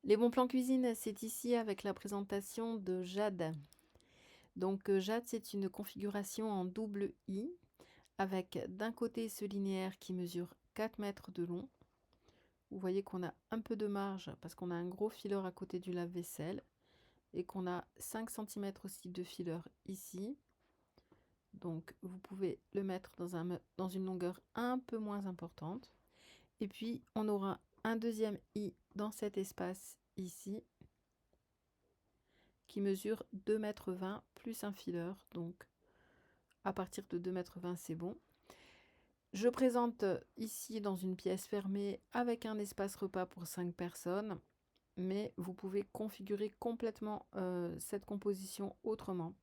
Les bons plans cuisine, c'est ici avec la présentation de Jade. Donc Jade, c'est une configuration en double I avec d'un côté ce linéaire qui mesure 4 mètres de long. Vous voyez qu'on a un peu de marge parce qu'on a un gros fileur à côté du lave-vaisselle et qu'on a 5 centimètres aussi de fileur ici. Donc vous pouvez le mettre dans une longueur un peu moins importante. Et puis on aura un deuxième I dans cet espace ici qui mesure 2,20 m plus un fileur. Donc à partir de 2,20 m, c'est bon. Je présente ici dans une pièce fermée avec un espace repas pour 5 personnes, mais vous pouvez configurer complètement cette composition autrement,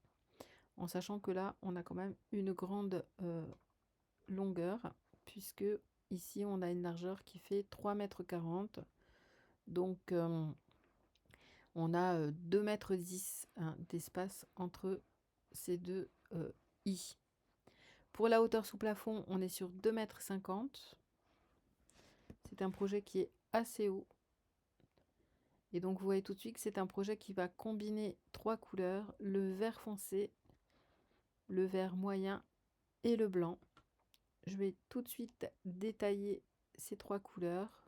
en sachant que là, on a quand même une grande longueur, puisque ici, on a une largeur qui fait 3,40 m. Donc, on a 2,10 m d'espace entre ces deux i. Pour la hauteur sous plafond, on est sur 2,50 m. C'est un projet qui est assez haut. Et donc, vous voyez tout de suite que c'est un projet qui va combiner 3 couleurs, le vert foncé, le vert moyen et le blanc. Je vais tout de suite détailler ces 3 couleurs.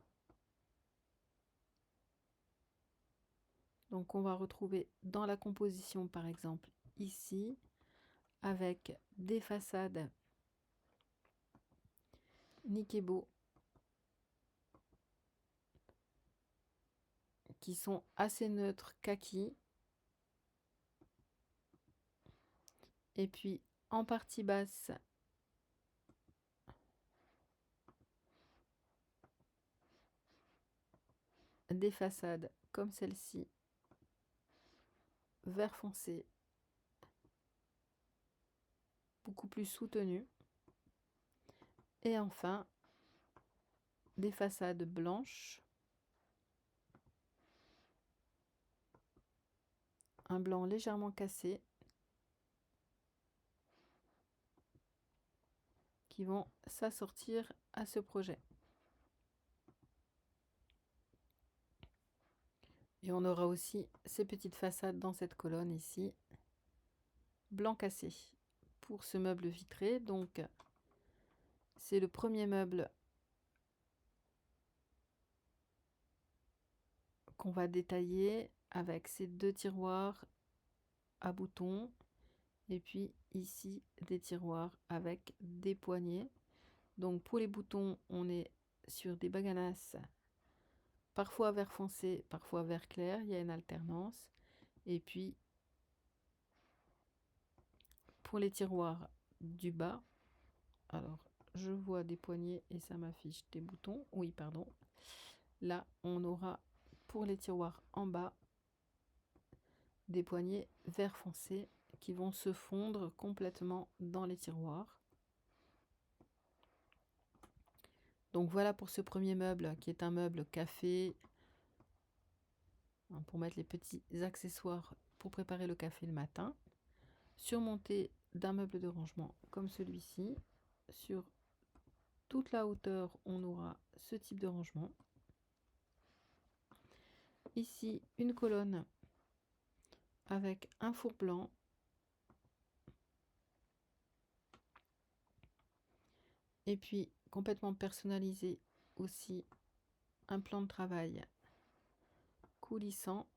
Donc, on va retrouver dans la composition, par exemple, ici, avec des façades Nikebo qui sont assez neutres kaki. Et puis, en partie basse, des façades comme celle-ci, vert foncé, beaucoup plus soutenu. Et enfin, des façades blanches, un blanc légèrement cassé, qui vont s'assortir à ce projet. Et on aura aussi ces petites façades dans cette colonne ici, blanc cassé, pour ce meuble vitré. Donc, c'est le premier meuble qu'on va détailler avec ces 2 tiroirs à boutons. Et puis ici, des tiroirs avec des poignées. Donc, pour les boutons, on est sur des baganas, parfois vert foncé, parfois vert clair. Il y a une alternance. Et puis, pour les tiroirs du bas, alors je vois des poignées et ça m'affiche des boutons. Oui, pardon. Là, on aura pour les tiroirs en bas des poignées vert foncé qui vont se fondre complètement dans les tiroirs. Donc voilà pour ce premier meuble qui est un meuble café, pour mettre les petits accessoires pour préparer le café le matin, surmonté d'un meuble de rangement comme celui-ci. Sur toute la hauteur, on aura ce type de rangement. Ici, une colonne avec un four blanc. Et puis, complètement personnalisé aussi, un plan de travail coulissant,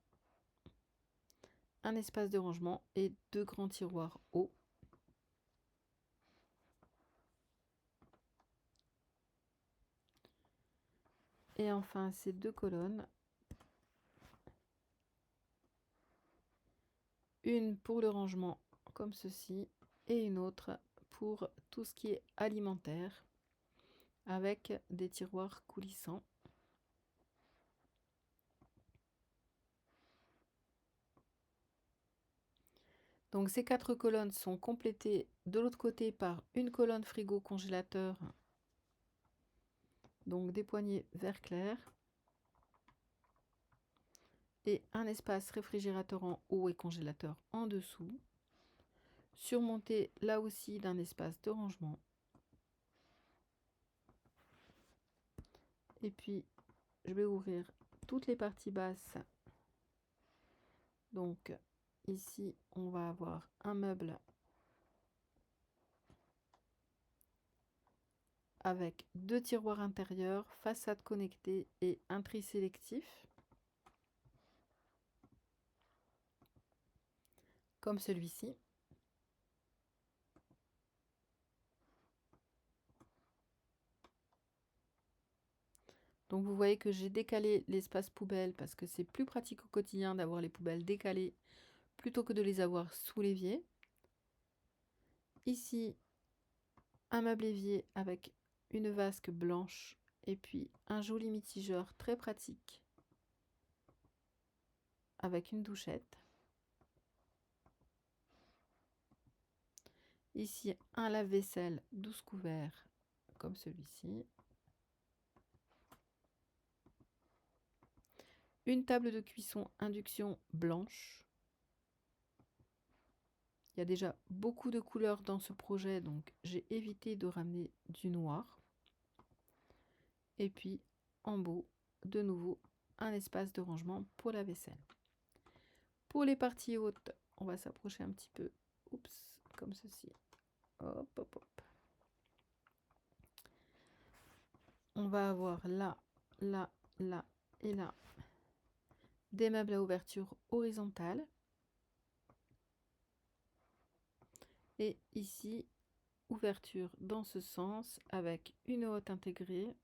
un espace de rangement et 2 grands tiroirs hauts. Et enfin, ces 2 colonnes. Une pour le rangement comme ceci et une autre pour tout ce qui est alimentaire avec des tiroirs coulissants. Donc ces 4 colonnes sont complétées de l'autre côté par une colonne frigo congélateur, donc des poignées vert clair et un espace réfrigérateur en haut et congélateur en dessous, surmonté là aussi d'un espace de rangement. Et puis je vais ouvrir toutes les parties basses. Donc ici, on va avoir un meuble avec 2 tiroirs intérieurs, façade connectée et un tri sélectif, comme celui-ci. Donc vous voyez que j'ai décalé l'espace poubelle parce que c'est plus pratique au quotidien d'avoir les poubelles décalées plutôt que de les avoir sous l'évier. Ici, un meuble évier avec une vasque blanche et puis un joli mitigeur très pratique avec une douchette. Ici, un lave-vaisselle 12 couverts comme celui-ci. Une table de cuisson induction blanche. Il y a déjà beaucoup de couleurs dans ce projet, donc j'ai évité de ramener du noir. Et puis, en haut, de nouveau, un espace de rangement pour la vaisselle. Pour les parties hautes, on va s'approcher un petit peu. Oups, comme ceci. Hop, hop, hop. On va avoir là, là, là et là des meubles à ouverture horizontale. Et ici, ouverture dans ce sens avec une hotte intégrée.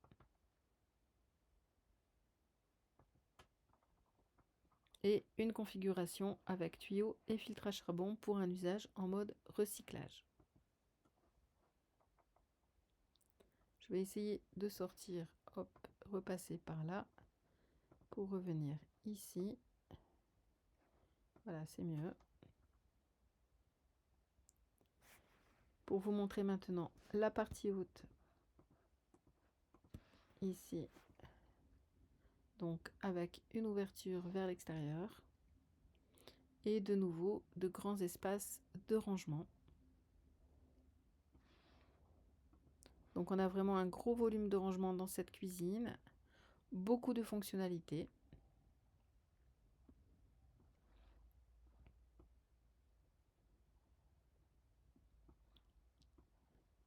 Et une configuration avec tuyau et filtre à charbon pour un usage en mode recyclage. Je vais essayer de sortir, hop, repasser par là pour revenir ici. Voilà, c'est mieux. Pour vous montrer maintenant la partie haute, ici, donc avec une ouverture vers l'extérieur et de nouveau de grands espaces de rangement. Donc on a vraiment un gros volume de rangement dans cette cuisine, beaucoup de fonctionnalités.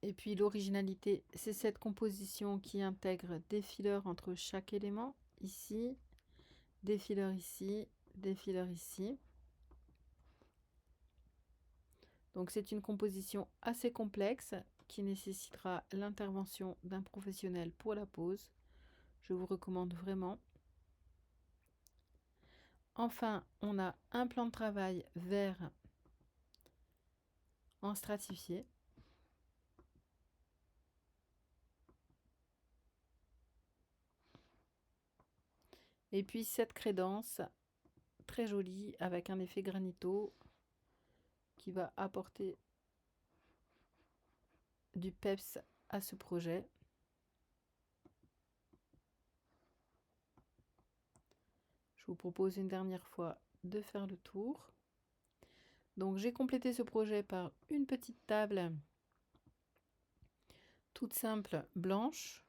Et puis l'originalité, c'est cette composition qui intègre des fileurs entre chaque élément, ici, des fileurs ici, des fileurs ici. Donc c'est une composition assez complexe qui nécessitera l'intervention d'un professionnel pour la pose. Je vous recommande vraiment. Enfin, on a un plan de travail vert en stratifié. Et puis cette crédence très jolie avec un effet granito qui va apporter du peps à ce projet. Je vous propose une dernière fois de faire le tour. Donc j'ai complété ce projet par une petite table toute simple blanche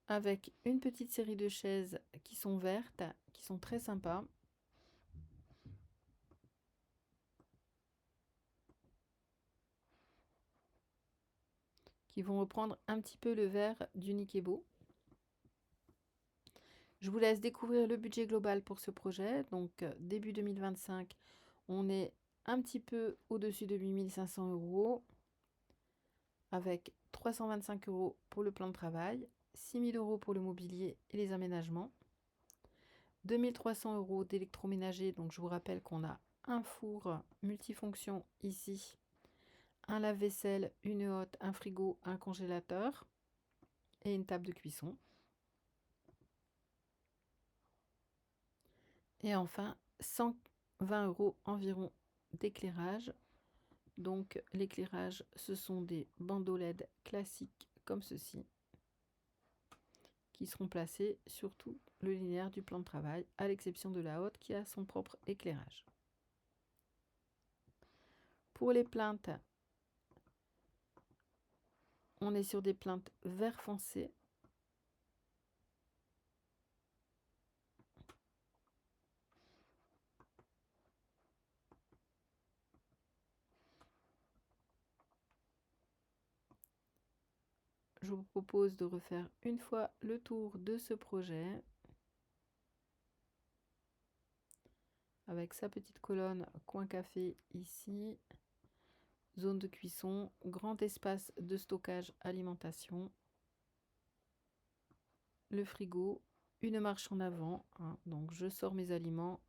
avec une petite série de chaises qui sont vertes, qui sont très sympas. Qui vont reprendre un petit peu le vert du Nikebo. Je vous laisse découvrir le budget global pour ce projet. Donc début 2025, on est un petit peu au-dessus de 8 500 € avec 325 € pour le plan de travail, 6 000 € pour le mobilier et les aménagements, 2 300 € d'électroménager. Donc je vous rappelle qu'on a un four multifonction ici, un lave-vaisselle, une hotte, un frigo, un congélateur et une table de cuisson. Et enfin, 120 € environ d'éclairage. Donc l'éclairage, ce sont des bandeaux LED classiques comme ceci, qui seront placés sur tout le linéaire du plan de travail, à l'exception de la hotte qui a son propre éclairage. Pour les plaintes, on est sur des plaintes vert foncé. je vous propose de refaire une fois le tour de ce projet. Avec sa petite colonne coin café ici. Zone de cuisson, grand espace de stockage alimentation. Le frigo, une marche en avant. Hein, donc je sors mes aliments,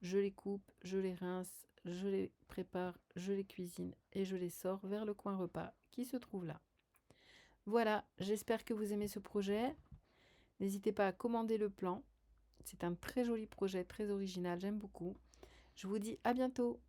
je les coupe, je les rince, je les prépare, je les cuisine et je les sors vers le coin repas qui se trouve là. Voilà, j'espère que vous aimez ce projet. N'hésitez pas à commander le plan. C'est un très joli projet, très original, j'aime beaucoup. Je vous dis à bientôt.